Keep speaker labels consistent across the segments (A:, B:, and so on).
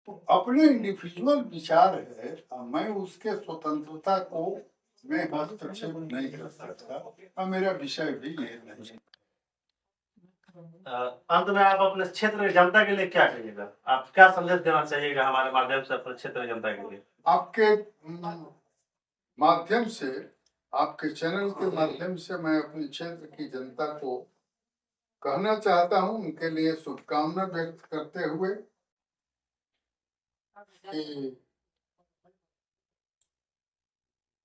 A: तो अपने इंडिविजुअल विचार है, मैं उसके स्वतंत्रता को मैं हस्तक्षेप नहीं कर सकता और मेरा विषय भी ये नहीं।
B: अंत में आप अपने क्षेत्र की जनता के लिए क्या कहिएगा? आप क्या संदेश देना चाहिएगा हमारे माध्यम से अपने क्षेत्र की जनता के लिए?
A: आपके माध्यम से, आपके चैनल के माध्यम से मैं अपने क्षेत्र की जनता को कहना चाहता हूं, उनके लिए शुभकामना व्यक्त करते हुए कि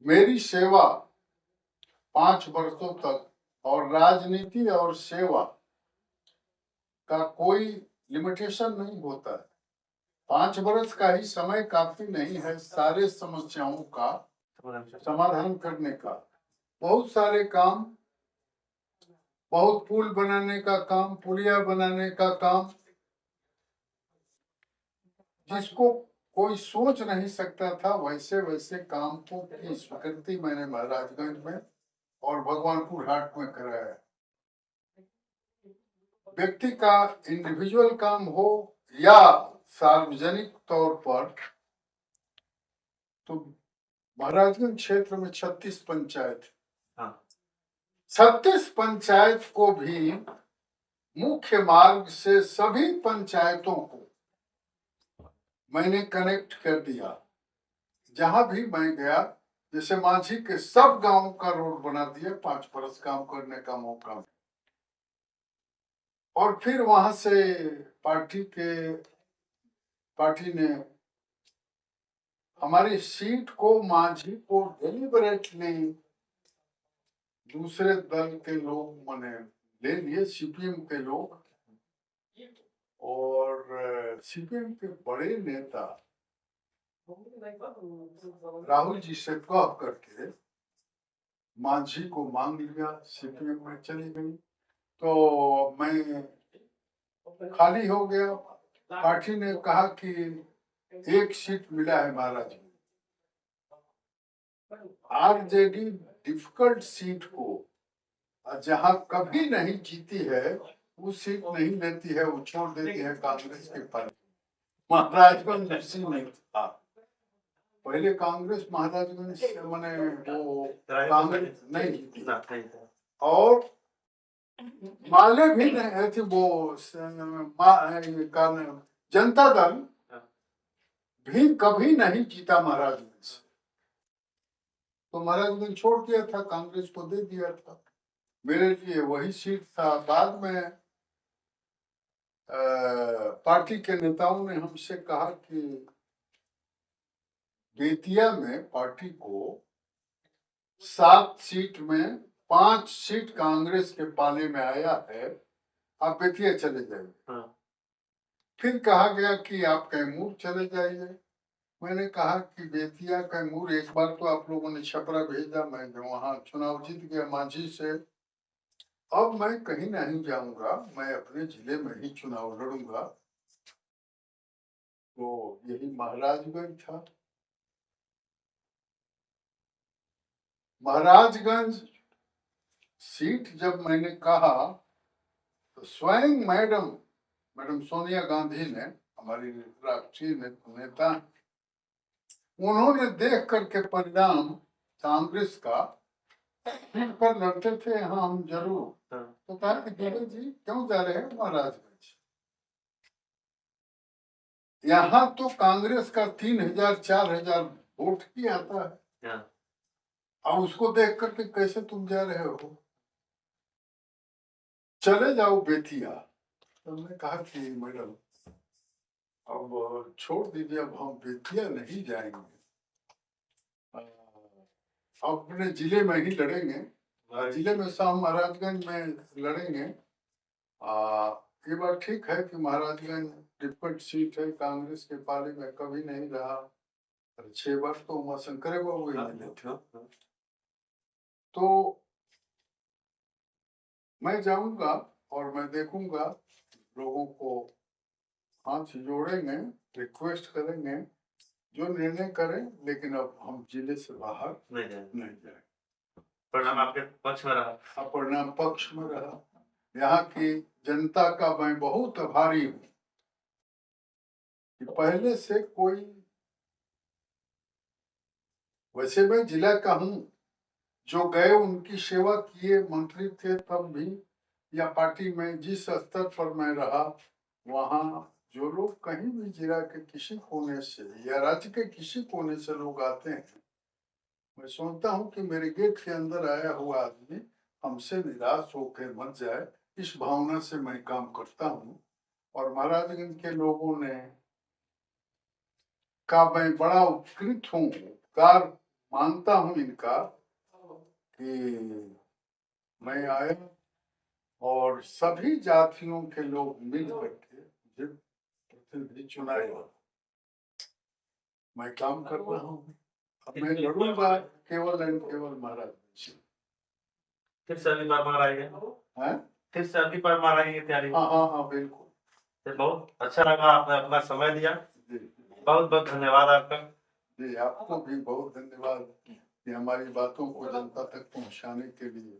A: मेरी सेवा 5 वर्षों तक और राजनीति और सेवा का कोई लिमिटेशन नहीं होता है। 5 वर्ष का ही समय काफी नहीं है सारे समस्याओं का समाधान करने का। बहुत सारे काम, बहुत पुल बनाने का काम, पुलिया बनाने का काम, जिसको कोई सोच नहीं सकता था, वैसे वैसे काम को की स्वीकृति मैंने महाराजगंज में और भगवानपुर हाट में कराया। व्यक्ति का इंडिविजुअल काम हो या सार्वजनिक तौर पर, तो महाराजगंज क्षेत्र में 36 पंचायत, 36 पंचायत को भी मुख्य मार्ग से सभी पंचायतों को मैंने कनेक्ट कर दिया। जहां भी मैं गया, जैसे मांझी के सब गांवों का रोड बना दिया 5 वर्ष काम करने का मौका। और फिर वहां से पार्टी ने हमारी सीट को, मांझी को डेलिबरेटली दूसरे दल के लोग मैंने ले लिए, सीपीएम के लोग, और सीपीएम के बड़े नेता राहुल जी से कह करके मांझी को मांग लिया, सीपीएम में चली गई। तो मैं खाली हो गया। पार्टी ने कहा कि एक सीट मिला है महाराज। आरजेडी डिफिकल्ट सीट को, जहां कभी नहीं जीती है, वो सीट नहीं लेती है, वो छोड़ देती है कांग्रेस के पास। महाराजगंज उसी में था। पहले कांग्रेस महाराजगंज मैंने वो कांग्रेस नहीं जीती, और माले भी नहीं थी, वो जनता दल भी कभी नहीं जीता महाराजगंज। तो महाराजगंज छोड़ दिया था, कांग्रेस को दे दिया था। मेरे लिए वही सीट था। बाद में पार्टी के नेताओं ने हमसे कहा कि बेतिया में पार्टी को 7 सीट में 5 सीट कांग्रेस के पाले में आया है, आप बेतिया चले जाइए। फिर कहा गया कि आप कैमूर चले जाइए। मैंने कहा कि बेतिया कैमूर, एक बार तो आप लोगों ने छपरा भेजा, मैं वहां चुनाव जीत गया मांझी से। अब मैं कहीं नहीं जाऊंगा, मैं अपने जिले में ही चुनाव लड़ूंगा। तो यही महाराजगंज था। महाराजगंज सीट जब मैंने कहा, तो स्वयं मैडम सोनिया गांधी ने, हमारी राष्ट्रीय नेता, उन्होंने देख करके परिणाम कांग्रेस का पर लड़ते थे। हाँ, हम जरूर। तो कहा कि दीदी जी क्यों जा रहे हैं महाराजगंज? यहाँ तो कांग्रेस का 3000-4000 वोट ही आता है, और उसको देख करके कैसे तुम जा रहे हो? चले जाओ बेतिया। तो हमने कहा कि मैडम अब छोड़ दीजिए, अब हम बेतिया नहीं जाएंगे, अपने जिले में ही लड़ेंगे। जिले में शाम महाराजगंज में लड़ेंगे। ये बात ठीक है कि महाराजगंज डिफरेंट सीट है, कांग्रेस के पाले में कभी नहीं रहा। 6 वर्ष तो उमाशंकर बाबू ही मिले थे। तो मैं जाऊंगा और मैं देखूंगा, लोगों को हाथ जोड़ेंगे, रिक्वेस्ट करेंगे, जो निर्णय करें, लेकिन अब हम जिले से बाहर नहीं जाए। परिणाम आपके पक्ष में रहा। परिणाम पक्ष में रहा। यहाँ की जनता का मैं बहुत आभारी हूँ। कि पहले से कोई, वैसे मैं जिला का हूँ, जो गए उनकी सेवा किए, मंत्री थे तब भी, या पार्टी में जिस स्तर पर मैं रहा वहाँ जो लोग कहीं भी जिला के किसी कोने से या राज्य के किसी कोने से लोग आते हैं, मैं सोचता हूँ कि मेरे गेट के अंदर आया हुआ आदमी हमसे निराश होकर मत जाए, इस भावना से मैं काम करता हूँ। और महाराजगंज के लोगों ने का मैं बड़ा उपकृत हूँ, उपकार मानता हूँ इनका कि मैं आया और सभी जातियों के लोग मिल करके मुझे प्रतिनिधि चुनाए। मैं काम कर रहा हूँ, अब मैं लड़ूंगा केवल एंड केवल महाराज से।
B: फिर से अगली बार माराएंगे,
A: हैं?
B: फिर से अगली बार माराएंगे तैयारी।
A: हाँ हाँ हाँ बिल्कुल।
B: तो बहुत अच्छा लगा, आपने अपना समय दिया, बहुत बहुत धन्यवाद आपका।
A: जी आपको भी बहुत धन्यवाद कि हमारी बातों को जनता तक पहुंचाने के लिए